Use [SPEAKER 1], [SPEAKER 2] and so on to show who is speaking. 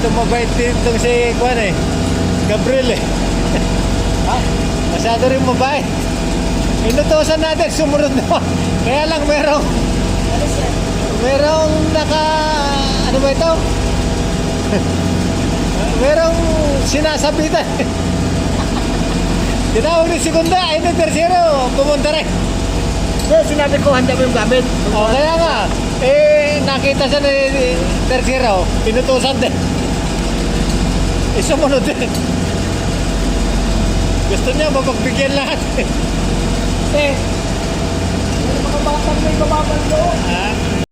[SPEAKER 1] Masyadong mabait din itong si Juan eh. Gabriel eh.
[SPEAKER 2] Ha?
[SPEAKER 1] Masyado rin mabait. Inutusan natin, sumunod naman. Kaya lang merong
[SPEAKER 2] Ano siya?
[SPEAKER 1] ano ba ito? Merong sinasabitan. Tinawag ni segunda, ay ni tercero, pumunta rin.
[SPEAKER 2] Kasi sinabi ko, handa mo yung gamit.
[SPEAKER 1] O kaya nga, nakita siya ni tercero, pinutusan din. Sumunod din. Gusto niya mapagbigyan lahat.
[SPEAKER 2] Kasi, yung mga batang may bababang doon.
[SPEAKER 1] Ha?